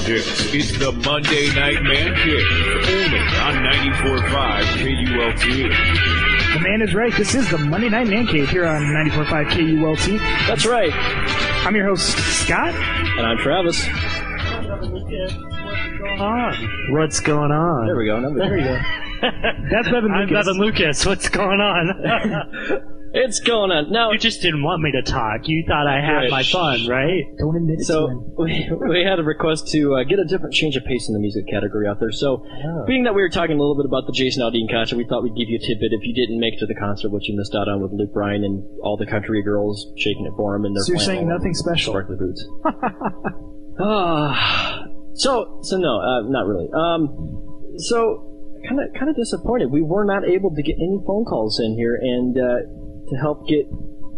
This is the Monday Night Man Cave, only on 94.5 KULT. The man is right. This is the Monday Night Man Cave here on 94.5 KULT. That's right. I'm your host, Scott. And I'm Travis. What's going on? There we go. There you go. That's Bevan Lucas. I'm Bevan Lucas. What's going on? It's going on. Now, you just didn't want me to talk. You thought I had my fun, right? Don't admit it. So we had a request to get a different change of pace in the music category out there. So being that we were talking a little bit about the Jason Aldean concert, we thought we'd give you a tidbit if you didn't make it to the concert, what you missed out on with Luke Bryan and all the country girls shaking it for him. And so you're saying nothing special? Sparkly boots. So no, not really. So kind of disappointed. We were not able to get any phone calls in here and to help get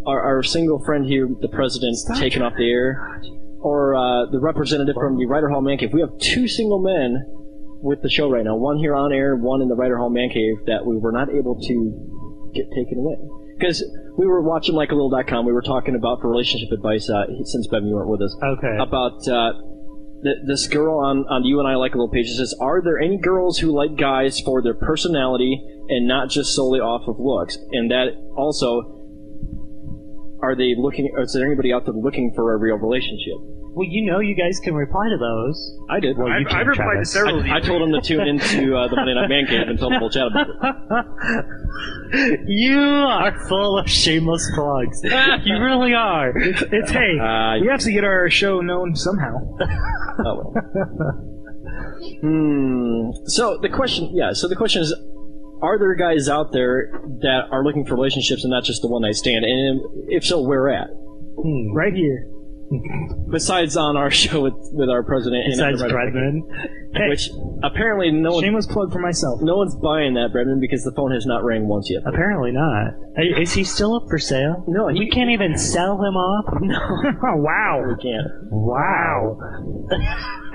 our single friend here, the president, taken off the air, or the representative from the Ryder Hall Man Cave. We have two single men with the show right now, one here on air, one in the Ryder Hall Man Cave, that we were not able to get taken away. Because we were watching LikeALittle.com, we were talking about for relationship advice, since Bevan, you weren't with us, about this girl on the You and I Like a Little page. It says, are there any girls who like guys for their personality and not just solely off of looks? And that also, is there anybody out there looking for a real relationship? Well, you guys can reply to those. I did. Well, I've replied to several of these. I told them to tune into the Monday Night Man Cave and tell them we'll chat about it. You are full of shameless plugs. You really are. It's hey, we have to get our show known somehow. Oh, well. So the question is, are there guys out there that are looking for relationships and not just the one night stand? And if so, where at? Right here. Besides on our show with our president. Besides Bredman. Hey, which apparently no one... Shameless plug for myself. No one's buying that, Bredman, because the phone has not rang once yet. Apparently not. Is he still up for sale? No. We can't even sell him off? No. Wow. We can't. Wow.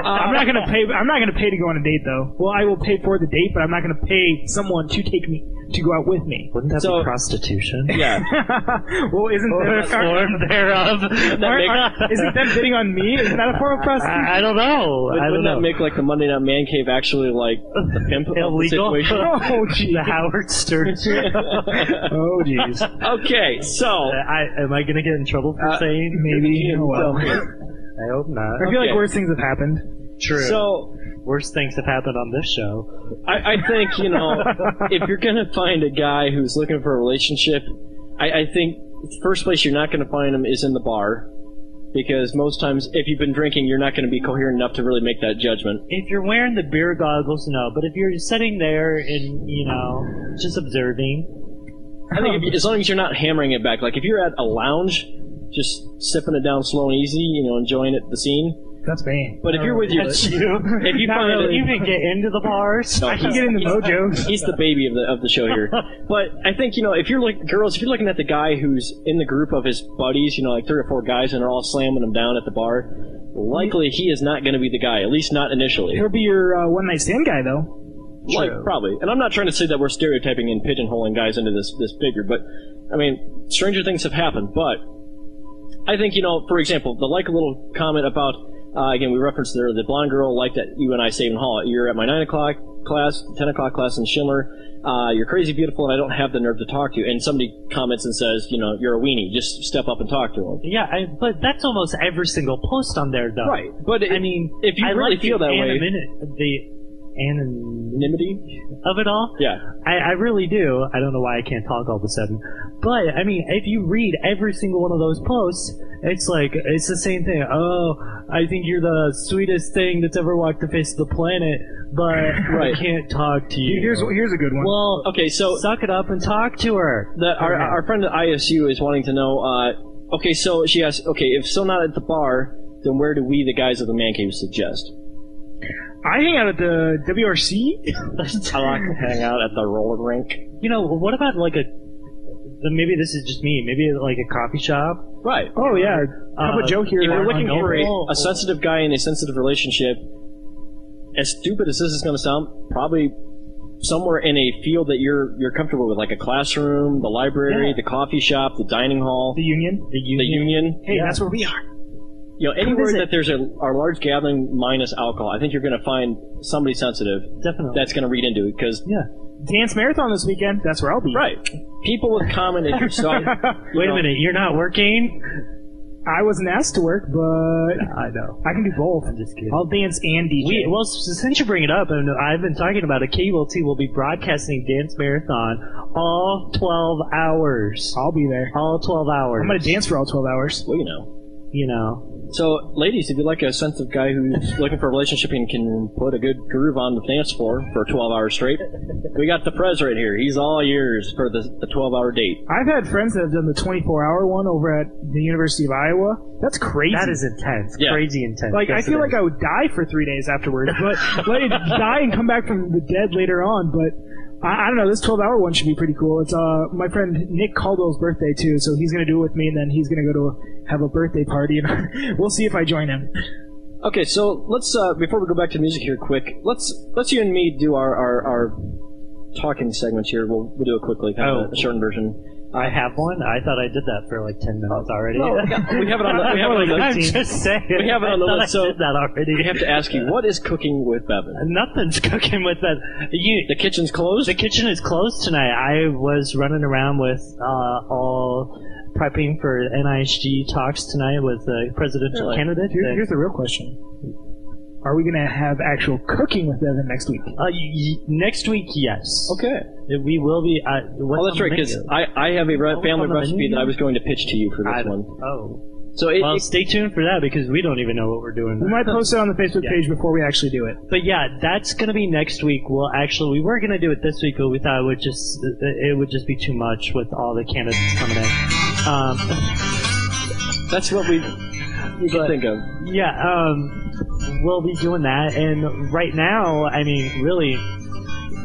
I'm not gonna pay to go on a date, though. Well, I will pay for the date, but I'm not gonna pay someone to take me to go out with me. Wouldn't that be prostitution? Yeah. Well, isn't that a form thereof? Isn't that bidding on me? Isn't that a form of prostitution? I don't know. Wouldn't that make like the Monday Night Man Cave actually like the pimp illegal? Situation? Oh, geez. The Howard Stern. Oh, jeez. Okay, so am I gonna get in trouble for saying? Maybe. Well, I hope not. I feel like worse things have happened. True. So worse things have happened on this show. I think, if you're going to find a guy who's looking for a relationship, I think the first place you're not going to find him is in the bar. Because most times, if you've been drinking, you're not going to be coherent enough to really make that judgment. If you're wearing the beer goggles, no. But if you're sitting there and, just observing. I think as long as you're not hammering it back. Like, if you're at a lounge, just sipping it down slow and easy, enjoying the scene. That's me. But if you're with if you find you can get into the bars. No, I can get in the mojo. He's the baby of the show here. But I think if you're girls, if you're looking at the guy who's in the group of his buddies, like 3 or 4 guys, and they're all slamming him down at the bar, likely he is not going to be the guy. At least not initially. He'll be your one night stand guy, though. Probably. And I'm not trying to say that we're stereotyping and pigeonholing guys into this figure, but I mean, stranger things have happened. But I think for example, the Like a Little comment about. Again, we referenced the blonde girl like that you and I say in Hall. You're at my 9 o'clock class, 10 o'clock class in Schindler. You're crazy beautiful, and I don't have the nerve to talk to you. And somebody comments and says, you're a weenie. Just step up and talk to him. Yeah, but that's almost every single post on there, though. Right. But if you really feel that way, the anonymity of it all. Yeah, I really do. I don't know why I can't talk all of a sudden. But I mean, if you read every single one of those posts, it's the same thing. Oh, I think you're the sweetest thing that's ever walked the face of the planet, but I can't talk to you. Here's a good one. Well, okay, so suck it up and talk to her. Our friend at ISU is wanting to know. Okay, so she asks. Okay, if still not at the bar, then where do we, the guys of the Man Cave, suggest? I hang out at the WRC. I like to hang out at the roller rink. What about maybe this is just me, maybe like a coffee shop? Right. Oh, yeah. How about Joe here? If you're looking for a sensitive guy in a sensitive relationship, as stupid as this is going to sound, probably somewhere in a field that you're comfortable with, like a classroom, the library, the coffee shop, the dining hall. The union. The union. Hey, that's where we are. anywhere that there's a large gathering minus alcohol, I think you're going to find somebody sensitive. Definitely. That's going to read into it because Dance marathon this weekend. That's where I'll be. Right. People with common interests. Wait a minute, you're not working? I wasn't asked to work, but I know. I can do both. I'm just kidding. I'll dance and DJ. Well, since you bring it up, and I've been talking about it, KULT will be broadcasting Dance Marathon all 12 hours. I'll be there. All 12 hours. I'm going to dance for all 12 hours. Well, You know. So, ladies, if you like a sensitive guy who's looking for a relationship and can put a good groove on the dance floor for 12 hours straight, we got the Prez right here. He's all yours for the 12-hour date. I've had friends that have done the 24-hour one over at the University of Iowa. That's crazy. That is intense. Yeah. Crazy intense. Like, I feel like I would die for 3 days afterwards, but die and come back from the dead later on, but I don't know, this 12-hour one should be pretty cool. It's my friend Nick Caldwell's birthday, too, so he's going to do it with me, and then he's going to go to have a birthday party, and we'll see if I join him. Okay, so let's, before we go back to music here quick, let's you and me do our talking segments here. We'll do it quickly, kind of a shortened version. I have one. I thought I did that for like 10 minutes already. No, we have it on the I'm just saying. We have it on the list. So I did that already. we have to ask you, what is cooking with Bevan? Nothing's cooking with that. The kitchen's closed? The kitchen is closed tonight. I was running around with all prepping for NISG talks tonight with the presidential candidate. Here's the real question. Are we going to have actual cooking with Evan next week? Next week, yes. Okay. We will be. That's right, because I have a family recipe that I was going to pitch to you for this one. Oh. So stay tuned for that because we don't even know what we're doing. We might post it on the Facebook page before we actually do it. But yeah, that's going to be next week. We were going to do it this week, but we thought it would just be too much with all the candidates coming in. That's what we can think of. Yeah, we'll be doing that. And right now, I mean, really,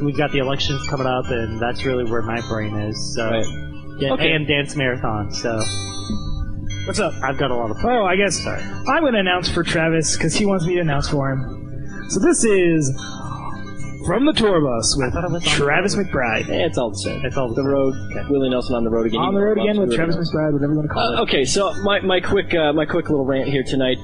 we've got the elections coming up, and that's really where my brain is. So, and Dance Marathon. So, what's up? I've got a lot of. Oh, I guess I'm going to announce for Travis because he wants me to announce for him. So this is From the Tour Bus with Travis McBride. It's all the same. It's all the road. Willie Nelson on the road again. On the road again with Travis McBride, whatever you want to call it. Okay, so my quick little rant here tonight.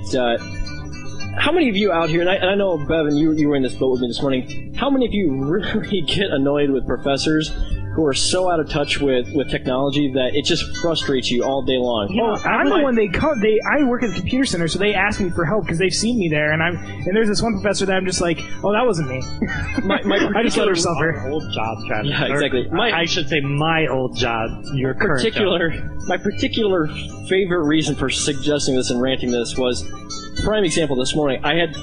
How many of you out here, and I know, Bevan, you were in this boat with me this morning, how many of you really get annoyed with professors who are so out of touch with technology that it just frustrates you all day long? I'm the one I work at the computer center, so they ask me for help because they've seen me there, and there's this one professor that I'm just like, oh, that wasn't me. I just let her suffer. Old job, Travis. Yeah, exactly. I should say my old job. Your current job. My particular favorite reason for suggesting this and ranting this was, prime example this morning,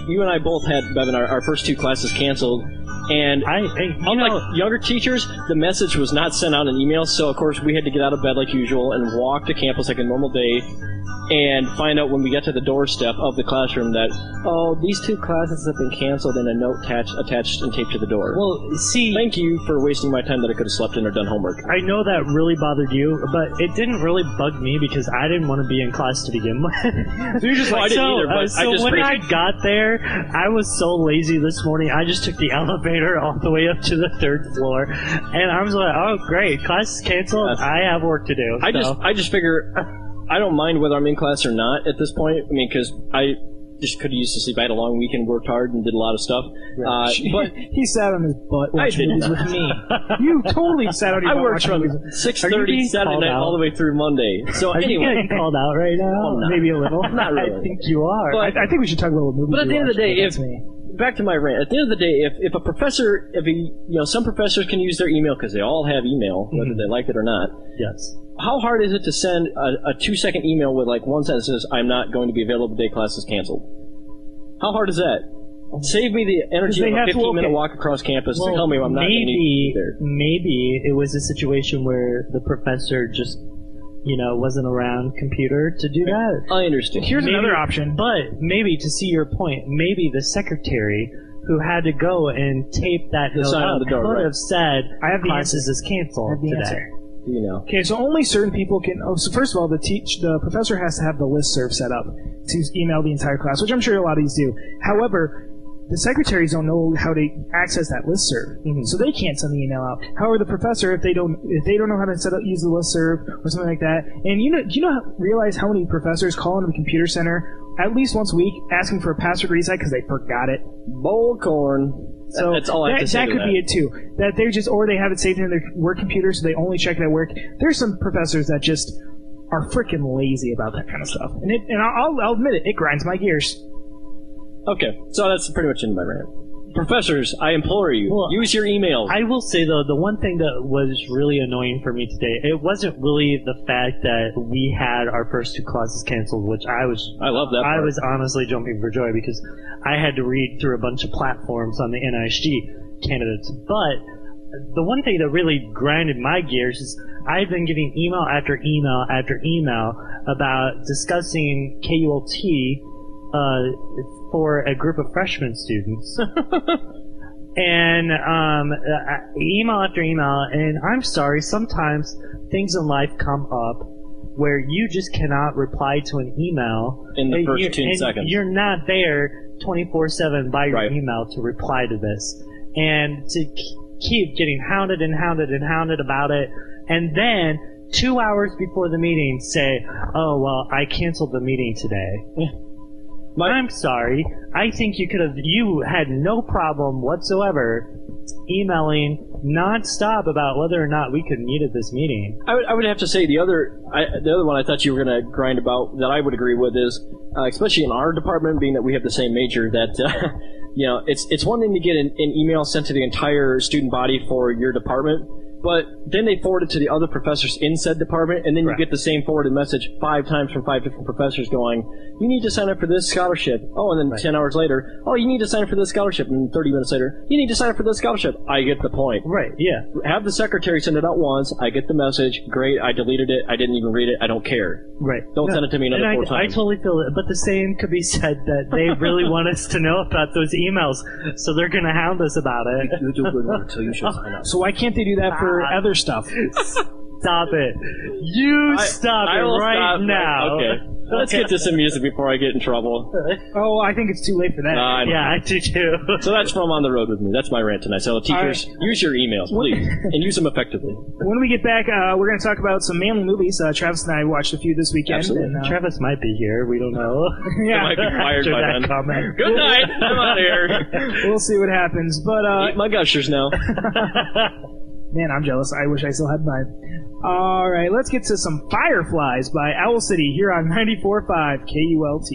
you and I both had, Bevan, our first 2 classes canceled, and unlike younger teachers, the message was not sent out in email, so of course we had to get out of bed like usual and walk to campus like a normal day and find out when we got to the doorstep of the classroom that, these 2 classes have been canceled and a note attached and taped to the door. Well, see... Thank you for wasting my time that I could have slept in or done homework. I know that really bothered you, but it didn't really bug me because I didn't want to be in class to begin with. So you're just like, I didn't either, but when I got there, I was so lazy this morning, I just took the elevator all the way up to the 3rd floor, and I was like, oh, great, class is canceled, I have work to do. I just figure... I don't mind whether I'm in class or not at this point. I mean, because I just could have used to sleep. I had a long weekend, worked hard, and did a lot of stuff. But he sat on his butt watching movies with me. You totally sat on your butt watching movies. I worked from 6:30 Saturday night all the way through Monday. So are you getting called out right now? Maybe a little. Not really. I think you are. But I think we should talk about what movies. But at the end of the day, back to my rant. At the end of the day, if a professor, some professors can use their email because they all have email, whether they like it or not. Yes. How hard is it to send a 2-second email with like one sentence that says, I'm not going to be available today, class is canceled? How hard is that? Save me the energy of a 15-minute walk across campus to tell me I'm not going to be there. Maybe it was a situation where the professor just, wasn't around computer to do that. I understand. Here's another option. But maybe, to see your point, maybe the secretary who had to go and tape that note up could have said, classes is canceled today. Okay, so only certain people can. So first of all, the professor has to have the listserv set up to email the entire class, which I'm sure a lot of these do. However, the secretaries don't know how to access that listserv, so they can't send the email out. However, the professor, if they don't know how to use the listserv or something like that, and realize how many professors call into the computer center at least once a week asking for a password reset because they forgot it. Bowl corn. So that's all I have to say. That could be it too. That they're just, or they have it saved in their work computer, so they only check it at work. There's some professors that just are freaking lazy about that kind of stuff, and I'll admit it, it grinds my gears. Okay, so that's pretty much in my rant. Professors, I implore you, use your emails. I will say, though, the one thing that was really annoying for me today, it wasn't really the fact that we had our first 2 classes canceled, which I love that part. I was honestly jumping for joy because I had to read through a bunch of platforms on the NISG candidates. But the one thing that really grinded my gears is I've been getting email after email after email about discussing KULT for a group of freshman students. And email after email, and I'm sorry, sometimes things in life come up where you just cannot reply to an email in the first 2 seconds. You're not there 24/7 by your email to reply to this. And to keep getting hounded and hounded and hounded about it, and then 2 hours before the meeting say, oh, well, I canceled the meeting today. I'm sorry. I think you had no problem whatsoever emailing nonstop about whether or not we could meet at this meeting. I would have to say the other one I thought you were going to grind about that I would agree with is, especially in our department, being that we have the same major, that it's one thing to get an email sent to the entire student body for your department, but then they forward it to the other professors in said department, and then you get the same forwarded message 5 times from 5 different professors going, you need to sign up for this scholarship. Oh, and then 10 hours later, oh, you need to sign up for this scholarship. And 30 minutes later, you need to sign up for this scholarship. I get the point. Right, yeah. Have the secretary send it out once. I get the message. Great, I deleted it. I didn't even read it. I don't care. Right. Don't send it to me another 4 times. I totally feel it. But the same could be said that they really want us to know about those emails, so they're going to hound us about it. You do good work until you should sign up. So why can't they do that for other stuff? Stop it. Stop it right now. Okay. Let's get to some music before I get in trouble. Oh, I think it's too late for that. I do too. So that's from On the Road with Me. That's my rant tonight. So teachers, use your emails, please, and use them effectively. When we get back, we're going to talk about some manly movies. Travis and I watched a few this weekend. Absolutely. And, Travis might be here. We don't know. Yeah. I might be fired by then. Comment. Good night. I'm out of here. We'll see what happens. But eat my gushers now. Man, I'm jealous. I wish I still had mine. All right, let's get to some Fireflies by Owl City here on 94.5 KULT.